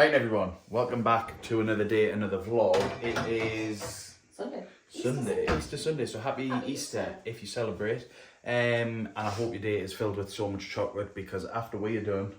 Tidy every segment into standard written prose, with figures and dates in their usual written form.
Right everyone, welcome back to another day, another vlog. It is Easter Sunday, so happy Easter if you celebrate. And I hope your day is filled with so much chocolate, because after we are done,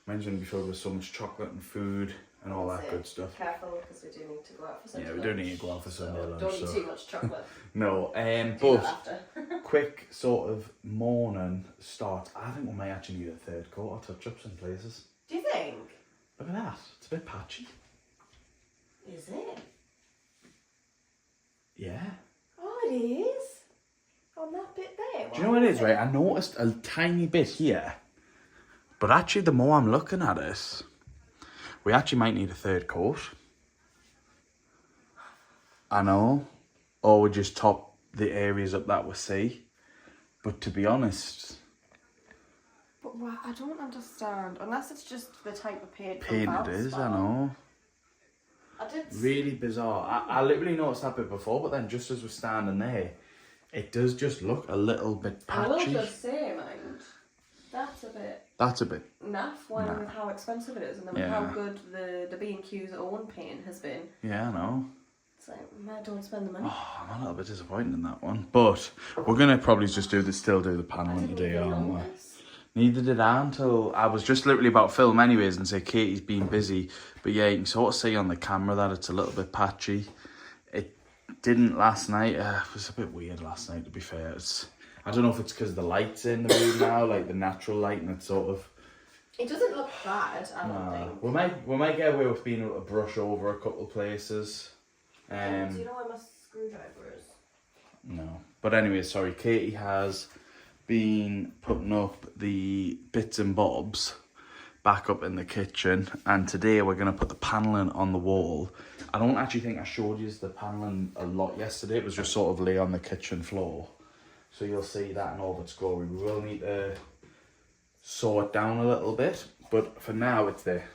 mine's going to be filled with so much chocolate and food and all that good stuff. Careful, because we do need to go out for Sunday lunch. Yeah, we do need to go out for Sunday lunch. Don't eat too much chocolate. No, but quick sort of morning start. I think we might actually need a third coat or touch-ups in places. Do you think? Look at that, it's a bit patchy. Is it? Yeah. Oh, it is. On that bit there. Do you know what it is, right? I noticed a tiny bit here, but actually the more I'm looking at it, we actually might need a third coat. I know. Or we just top the areas up that we see. But to be honest... But what, I don't understand. Unless it's just the type of paint. Paint it is, I know. Really bizarre. I literally noticed that bit before, but then just as we're standing there, it does just look a little bit patchy. I will just say, mind, that's a bit naff with how expensive it is, and then with how good the B&Q's own paint has been. Yeah, I know. It's like, I don't spend the money. Oh, I'm a little bit disappointed in that one. But we're going to probably just still do the paneling today, aren't we? Neither did I until I was just literally about to film anyways and say Katie's been busy. But yeah, you can sort of see on the camera that it's a little bit patchy. It didn't last night. It was a bit weird last night, to be fair. I don't know if it's because the light's in the room now, like the natural light, and it's sort of... It doesn't look bad, I don't think. We might get away with being able to brush over a couple of places. Do you know where my screwdriver is? No. But anyway, sorry, Katie has been putting up the bits and bobs back up in the kitchen, and today we're going to put the paneling on the wall. I don't actually think I showed you the paneling a lot yesterday. It was just sort of lay on the kitchen floor, so you'll see that in all of its glory. We will need to saw it down a little bit, but for now it's there.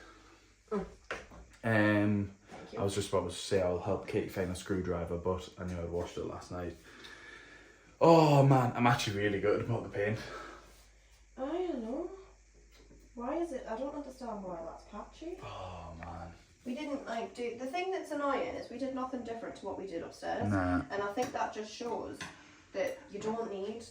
I was just about to say I'll help Katie find a screwdriver, but I knew I'd washed it last night. Oh man, I'm actually really good about the paint. I don't know. Why is it? I don't understand why that's patchy. Oh man. We didn't do... The thing that's annoying is we did nothing different to what we did upstairs. Nah. And I think that just shows that you don't need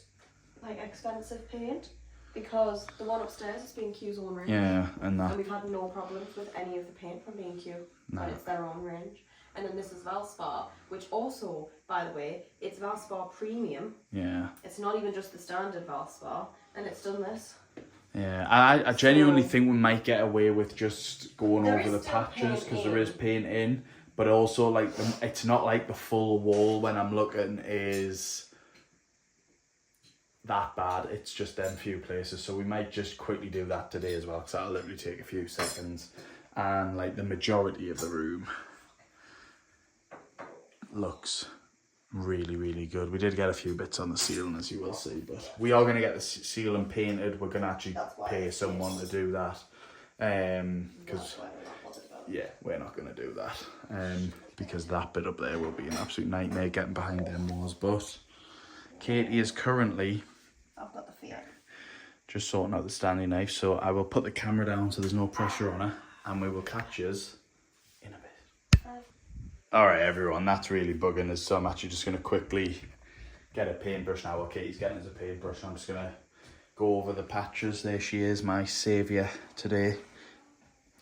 expensive paint, because the one upstairs is B&Q's own range. Yeah, and we've had no problems with any of the paint from B&Q. No. And it's their own range. And then this is Valspar, which also, by the way, it's Valspar Premium. Yeah. It's not even just the standard Valspar, and it's done this. Yeah, I genuinely think we might get away with just going over the patches, because there is paint in, but also it's not like the full wall when I'm looking is that bad. It's just them few places, so we might just quickly do that today as well, because that'll literally take a few seconds. And the majority of the room looks really, really good. We did get a few bits on the ceiling, as you will see, but we are going to get the ceiling painted. We're going to actually pay someone to do that, because yeah, we're not going to do that, because that bit up there will be an absolute nightmare getting behind them walls. But Katie is currently just sorting out the Stanley knife, so I will put the camera down so there's no pressure on her, and we will catch yous in a bit. Alright everyone, that's really bugging us, so I'm actually just going to quickly get a paintbrush now. Well, Katie's getting us a paintbrush. I'm just going to go over the patches. There she is, my saviour today.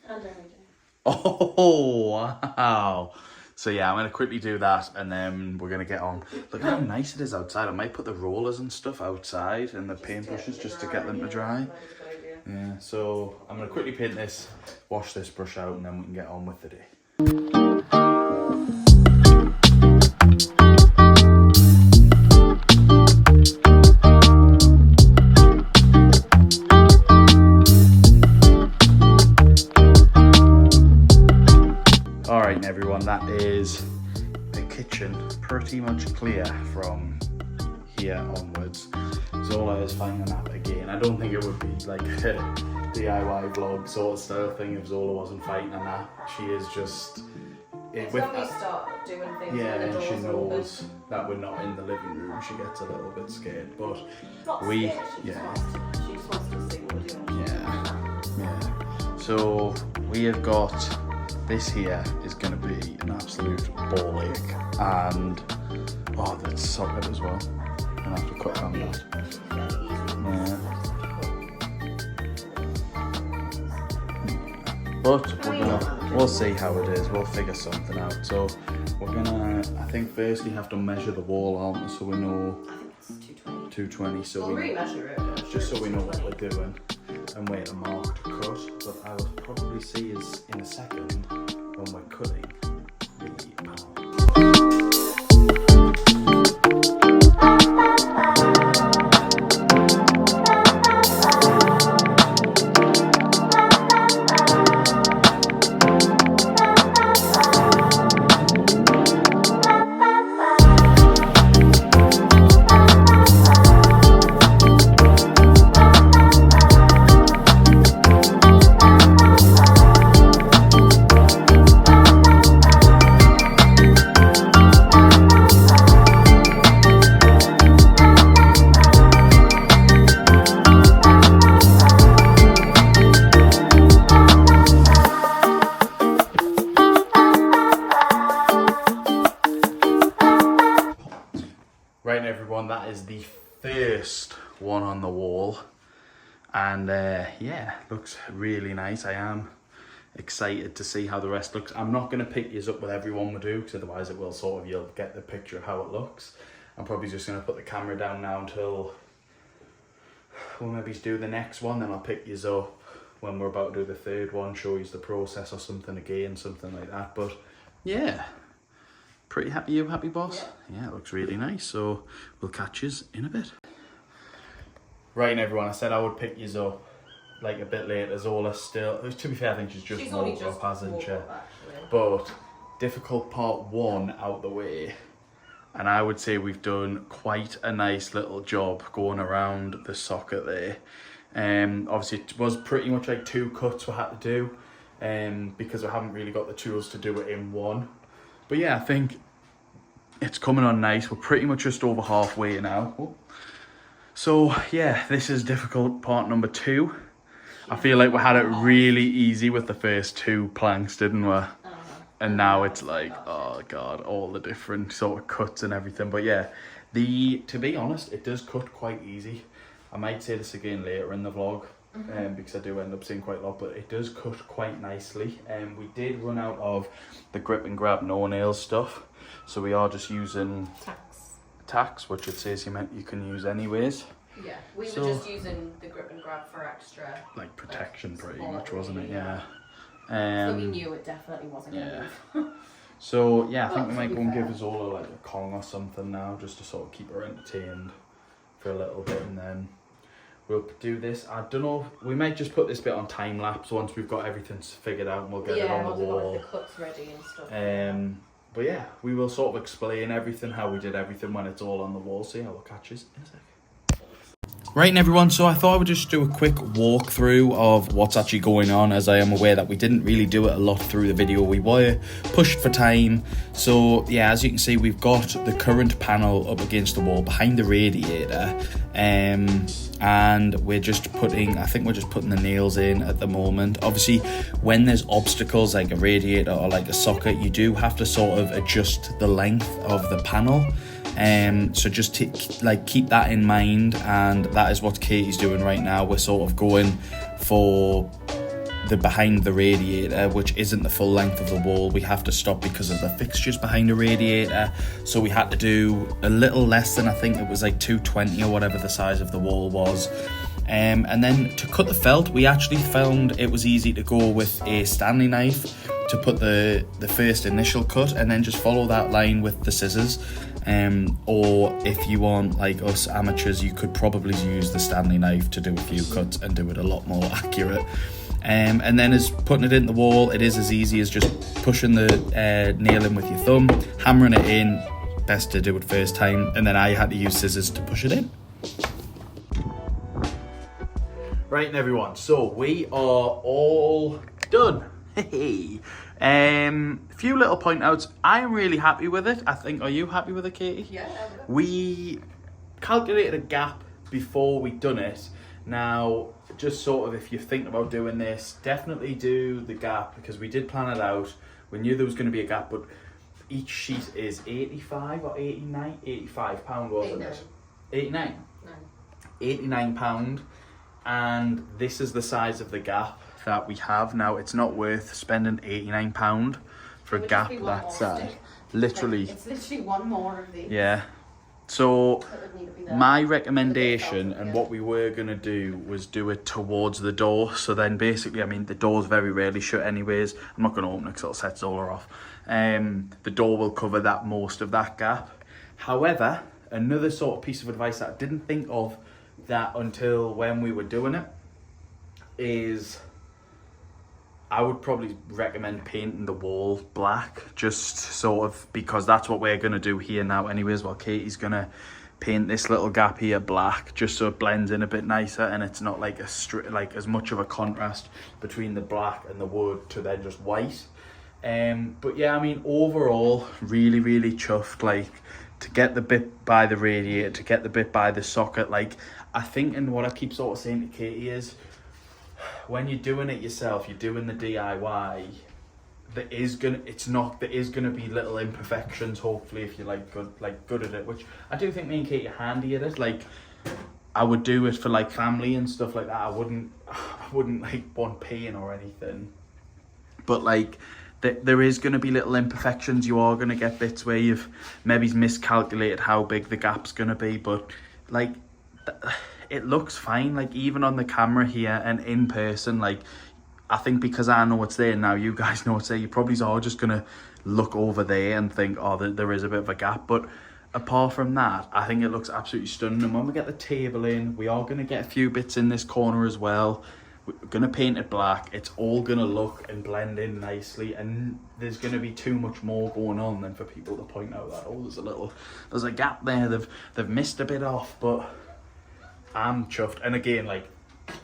And every day. Oh, wow. So yeah, I'm going to quickly do that, and then we're going to get on. Look how nice it is outside. I might put the rollers and stuff outside and the paintbrushes just to get them to dry. Yeah, so I'm going to quickly paint this, wash this brush out, and then we can get on with the day. Alright everyone, that is the kitchen pretty much clear from here onwards. Zola is finding that again. I don't think it would be like a DIY vlog sort of style thing if Zola wasn't fighting a nap. She is just... It's when we start doing things, yeah, when the and she doors knows open. that we're not in the living room. She gets a little bit scared, but Not we... scared, she just wants to see what we're doing. Yeah. So we have got This here is going to be an absolute ball ache, and oh, that's socket as well. I'm gonna have to cut down that. Yeah. But we'll see how it is. We'll figure something out. So we're gonna, I think, firstly have to measure the wall, aren't we? So we know. I think it's 220. 220. So we'll re-measure it. Just so we know what we're doing and where to mark to cut. But I will probably see is in a second when we're cutting the panel. Right, everyone, that is the first one on the wall, and yeah, looks really nice. I am excited to see how the rest looks. I'm not going to pick these up with every one we do, because otherwise it will sort of, you'll get the picture of how it looks. I'm probably just going to put the camera down now until we'll maybe do the next one, then I'll pick these up when we're about to do the third one, show you the process or something again, something like that. But yeah, pretty happy. You happy, boss? Yeah, it looks really nice. So we'll catch you in a bit. Right, everyone, I said I would pick you up like a bit later. Zola's still, to be fair, I think she's just woke up, hasn't she? But difficult part one out the way, and I would say we've done quite a nice little job going around the socket there. Obviously it was pretty much like 2 cuts we had to do, because we haven't really got the tools to do it in one. But yeah, I think it's coming on nice. We're pretty much just over halfway now. Oh. So yeah, this is difficult part number 2. I feel like we had it really easy with the first 2 planks, didn't we? And now it's like, oh god, all the different sort of cuts and everything. But yeah, to be honest, it does cut quite easy. I might say this again later in the vlog, because I do end up seeing quite a lot, but it does cut quite nicely. We did run out of the grip and grab no nails stuff, so we are just using tacks, which it says you can use anyways. Yeah, we were just using the grip and grab for extra, like protection, pretty much, wasn't it? Yeah. So we knew it definitely wasn't going to move. So yeah, I think we might go and give Zola like a Kong or something now, just to sort of keep her entertained for a little bit, and then we'll do this. I don't know, we might just put this bit on time lapse once we've got everything figured out, and we'll get it on the wall. Yeah, the cuts ready and stuff. But yeah, we will sort of explain everything, how we did everything when it's all on the wall. So yeah, we'll catch you in a sec. Right, everyone, so I thought I would just do a quick walkthrough of what's actually going on, as I am aware that we didn't really do it a lot through the video. We were pushed for time. So yeah, as you can see, we've got the current panel up against the wall behind the radiator, and we're just putting, I think we're just putting the nails in at the moment. Obviously, when there's obstacles like a radiator or like a socket, you do have to sort of adjust the length of the panel. So just keep that in mind, and that is what Katie's doing right now. We're sort of going for the behind the radiator, which isn't the full length of the wall. We have to stop because of the fixtures behind the radiator, so we had to do a little less than, I think it was like 220 or whatever the size of the wall was. And then to cut the felt, we actually found it was easy to go with a Stanley knife to put the first initial cut, and then just follow that line with the scissors. Or if you want, like us amateurs, you could probably use the Stanley knife to do a few cuts and do it a lot more accurate. And then as putting it in the wall, it is as easy as just pushing the nail in with your thumb, hammering it in. Best to do it first time, and then I had to use scissors to push it in. Right, everyone, so we are all done. Hey. Few little point outs. I am really happy with it. I think, are you happy with it, Katie? Yeah. We calculated a gap before we done it. Now, just sort of, if you're thinking about doing this, definitely do the gap, because we did plan it out. We knew there was going to be a gap, but each sheet is 85 or 89, 85 pound, wasn't it? 89? No. 89 pound. And this is the size of the gap that we have now. It's not worth spending 89 pound for a gap that size. Literally. It's literally one more of these. Yeah. So my recommendation, and what we were going to do, was do it towards the door. So then basically, I mean, the door's very rarely shut anyways. I'm not going to open it because it'll set Zola off. The door will cover that most of that gap. However, another sort of piece of advice that I didn't think of that until when we were doing it is, I would probably recommend painting the wall black, just sort of, because that's what we're going to do here now anyways. Well, Katie's going to paint this little gap here black, just so it blends in a bit nicer, and it's not like like as much of a contrast between the black and the wood to then just white. But yeah, I mean, overall, really, really chuffed, like, to get the bit by the radiator, to get the bit by the socket. Like, I think, and what I keep sort of saying to Katie is, when you're doing it yourself, you're doing the DIY, there is gonna be little imperfections, hopefully, if you're good at it, which I do think me and Katie are handy at it. Like, I would do it for like family and stuff like that. I wouldn't like want pain or anything, but like, there is going to be little imperfections. You are going to get bits where you've maybe miscalculated how big the gap's going to be, but like, it looks fine. Like, even on the camera here and in person, like, I think because I know it's there now, you guys know it's there, you probably are just going to look over there and think, oh, there is a bit of a gap. But apart from that, I think it looks absolutely stunning. And when we get the table in, we are going to get a few bits in this corner as well. We're going to paint it black. It's all going to look and blend in nicely, and there's going to be too much more going on than for people to point out that, oh, there's a gap there, they've missed a bit off. But I'm chuffed. And again, like,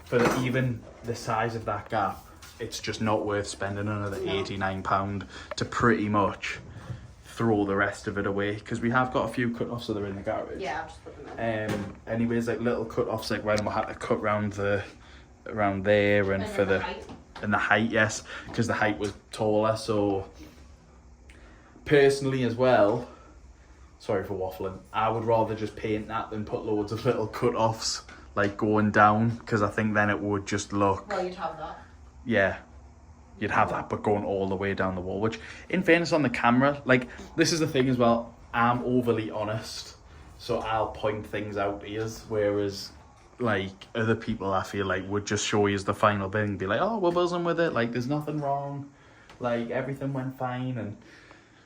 for even the size of that gap, it's just not worth spending another £89 to pretty much throw the rest of it away, because we have got a few cut-offs that are in the garage. Yeah, I'll just put them in. Anyways, like little cut-offs, like when we had to cut around there, and for the height, yes, because the height was taller. So personally as well, sorry for waffling, I would rather just paint that than put loads of little cut-offs like going down, because I think then it would just look, well, you'd have that. Yeah, you'd have that, but going all the way down the wall, which in fairness on the camera, like, this is the thing as well, I'm overly honest, so I'll point things out to you, whereas like other people, I feel like, would just show you the final bit and be like, oh, we're buzzing with it, like, there's nothing wrong, like, everything went fine.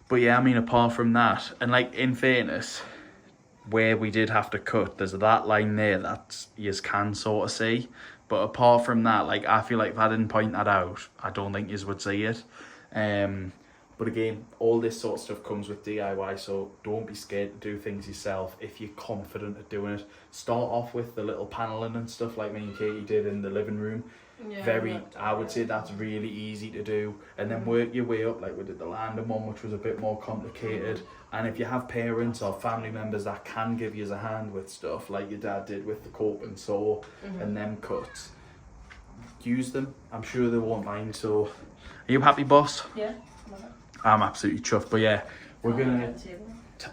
But yeah, I mean, apart from that, and like, in fairness, where we did have to cut, there's that line there that you can sort of see, but apart from that, like, I feel like if I didn't point that out, I don't think you would see it. But again, all this sort of stuff comes with DIY, so don't be scared to do things yourself if you're confident at doing it. Start off with the little paneling and stuff like me and Katie did in the living room. Yeah, I would say that's really easy to do, and then work your way up, like we did the landing one, which was a bit more complicated. And if you have parents or family members that can give you a hand with stuff, like your dad did with the coping saw and them cuts, use them. I'm sure they won't mind. So, are you happy, boss? Yeah. I'm absolutely chuffed. But yeah, we're gonna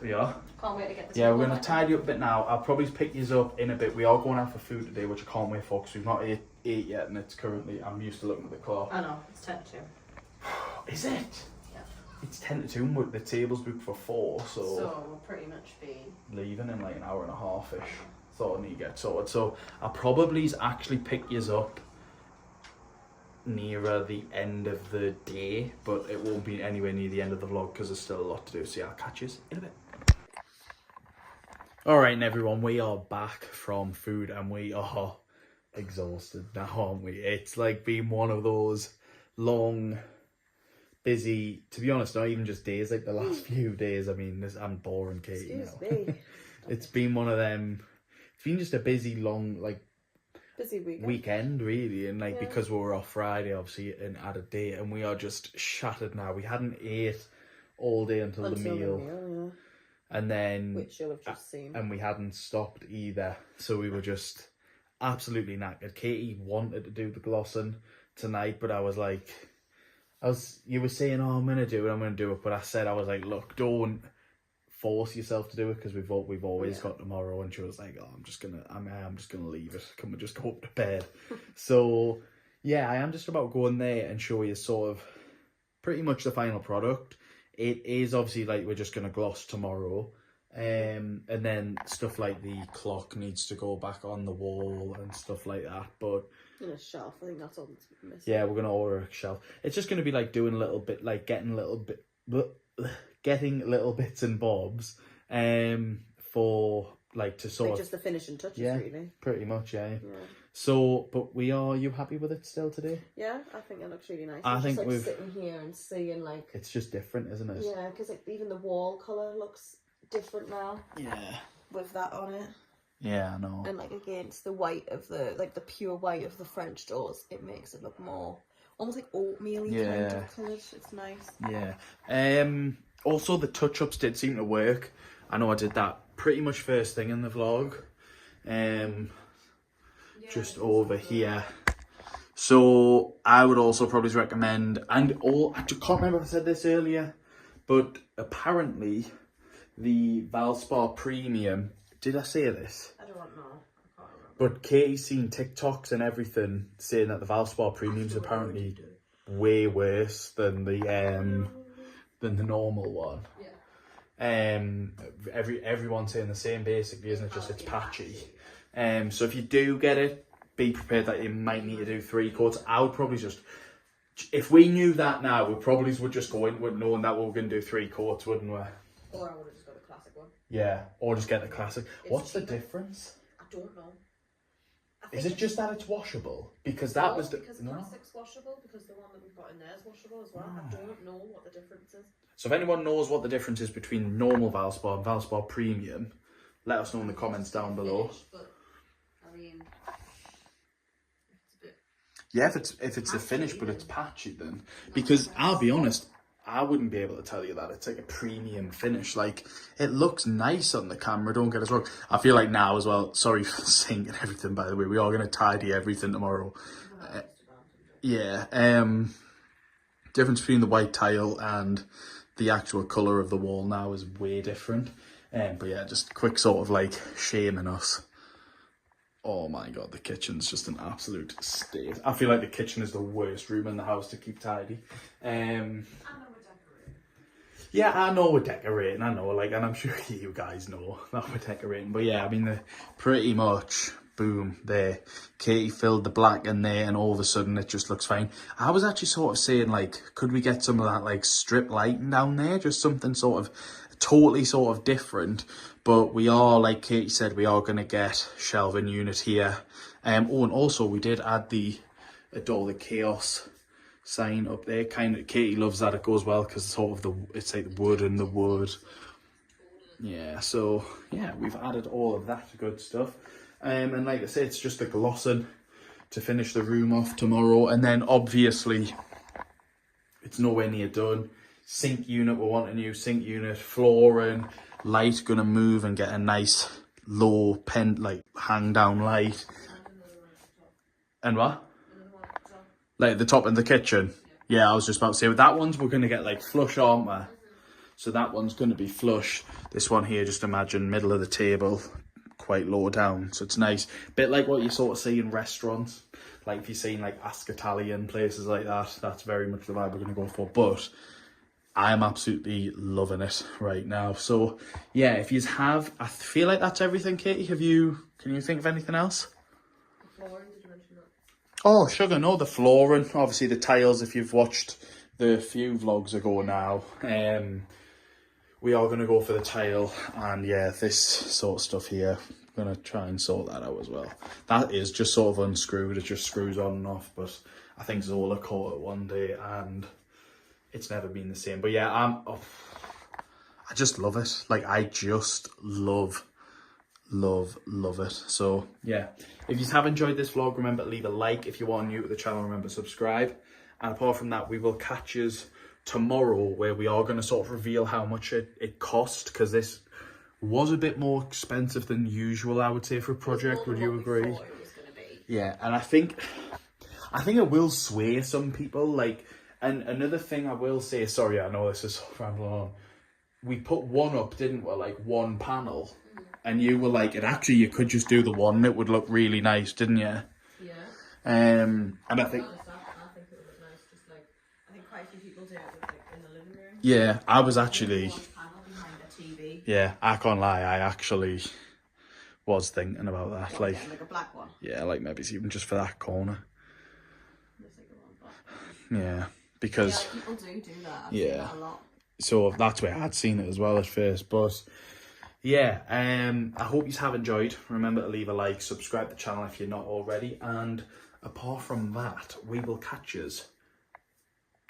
yeah. Can't wait to get the yeah, we're gonna tidy up a bit now. I'll probably pick you up in a bit. We are going out for food today, which I can't wait for, because we've not ate yet, and it's currently, I'm used to looking at the clock. I know, it's 10 to 2. Is it? Yeah. It's 10 to 2, but the table's booked for 4, so we'll pretty much be leaving in like an hour and a half-ish. Thought I need to get sorted. So I'll probably actually pick you up nearer the end of the day, but it won't be anywhere near the end of the vlog, because there's still a lot to do. So yeah, I'll catch you in a bit. Alright, and everyone, we are back from food, and we are exhausted now, aren't we? It's like been one of those long, busy, to be honest, not even just days, like the last few days. I mean, I'm boring Katie now. Excuse me. It's been one of them, it's been just a busy, long, like, busy weekend really, and like, because we were off Friday obviously and had a date, and we are just shattered now. We hadn't ate all day until the meal, and then, which you'll have just seen, and we hadn't stopped either, so we were just absolutely knackered. Katie wanted to do the glossing tonight, but I was like, you were saying, oh, I'm gonna do it, but I said, I was like, look, don't force yourself to do it, because we've always got tomorrow. And she was like, oh, I'm just gonna leave it. Can we just go up to bed? So yeah, I am just about going there and show you sort of pretty much the final product. It is obviously like we're just gonna gloss tomorrow. And then stuff like the clock needs to go back on the wall and stuff like that. But in a shelf, I think that's all that's missing. Yeah, we're gonna order a shelf. It's just gonna be like doing a little bit, like getting little bits and bobs, for like to sort like of just the finishing touches, really. Pretty much, yeah. So, but are you happy with it still today? Yeah, I think it looks really nice. I think just, like, we've sitting here and seeing like it's just different, isn't it? Yeah, because like even the wall colour looks different now. Yeah. With that on it. Yeah, I know. And like against the white of the the pure white of the French doors, it makes it look more almost like oatmeal-y kind of colours. It's nice. Yeah. Also the touch-ups did seem to work. I know I did that pretty much first thing in the vlog. Just over here. So I would also probably recommend, I can't remember if I said this earlier, but apparently the Valspar Premium, did I say this? I don't know. I can't remember. But Katie's seen TikToks and everything saying that the Valspar Premium's apparently way worse than the normal one. Yeah. Everyone's saying the same basically, isn't it? Just it's patchy. So if you do get it, be prepared that you might need to do 3 coats. I would probably just, if we knew that now, we probably would just go in with knowing that we were going to do 3 coats, wouldn't we? Or I would have just got a classic one. Yeah, or just get the classic. What's the difference? I don't know. Is it just that it's washable? Because that was the... Because the classic's washable, because the one that we've got in there is washable as well. I don't know what the difference is. So if anyone knows what the difference is between normal Valspar and Valspar Premium, let us know in the comments down below. But, I mean, it's a bit... Yeah, if it's the finish, but it's patchy then. Because I'll be honest, I wouldn't be able to tell you that it's like a premium finish. Like, it looks nice on the camera, don't get us wrong. I feel like now as well, sorry for saying everything, by the way, we are going to tidy everything tomorrow. Difference between the white tile and the actual colour of the wall now is way different. But yeah, just quick sort of like shaming us. Oh my god, the kitchen's just an absolute state. I feel like the kitchen is the worst room in the house to keep tidy. Yeah, I know we're decorating, I know, like, and I'm sure you guys know that we're decorating. But yeah, I mean, pretty much, boom, there. Katie filled the black in there, and all of a sudden it just looks fine. I was actually sort of saying, like, could we get some of that, like, strip lighting down there? Just something sort of totally sort of different. But we are, like Katie said, we are going to get shelving unit here. Oh, and also we did add the Adore the Chaos sign up there. Kind of, Katie loves that. It goes well because it's sort of it's like the wood and the wood. Yeah, so yeah, we've added all of that good stuff. And like I said, it's just the glossing to finish the room off tomorrow. And then obviously it's nowhere near done. Sink unit, we want a new sink unit, flooring, light gonna move and get a nice low like hang down light. And what? Like the top of the kitchen. Yeah, I was just about to say, that one's we're gonna get like flush, aren't we? So that one's gonna be flush. This one here, just imagine middle of the table, quite low down. So it's nice. Bit like what you sort of see in restaurants. Like if you're seeing like Ask Italian, places like that, that's very much the vibe we're gonna go for. But I'm absolutely loving it right now. So yeah, if you have, I feel like that's everything, Katie. Can you think of anything else? The flooring, did you mention that? Oh, sugar, no, the flooring, obviously the tiles, if you've watched the few vlogs ago now, we are going to go for the tile, and yeah, this sort of stuff here, I'm going to try and sort that out as well. That is just sort of unscrewed, it just screws on and off, but I think Zola caught it one day, and it's never been the same. But yeah, I just love it. Like, I just love it. So yeah, if you have enjoyed this vlog, remember to leave a like. If you are new to the channel, remember to subscribe. And apart from that, we will catch you tomorrow, where we are going to sort of reveal how much it cost, because this was a bit more expensive than usual, I would say, for a project. Would you agree? Yeah, and I think it will sway some people. Like, and another thing I will say, sorry, I know this is rambling on. We put one up, didn't we? Like one panel, and you were like, "It actually, you could just do the one. And it would look really nice, didn't you?" Yeah. And I think. I think it would look nice. Just like I think quite a few people do it like in the living room. Yeah, I was actually. One panel behind the TV. Yeah, I can't lie. I actually was thinking about that. Like a black one. Yeah, like maybe even just for that corner. Yeah, because people do that. I've seen that a lot. So that's where I'd seen it as well at first, but yeah, I hope you have enjoyed. Remember to leave a like, subscribe to the channel if you're not already, and apart from that, we will catch yous.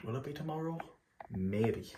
Will it be tomorrow? Maybe.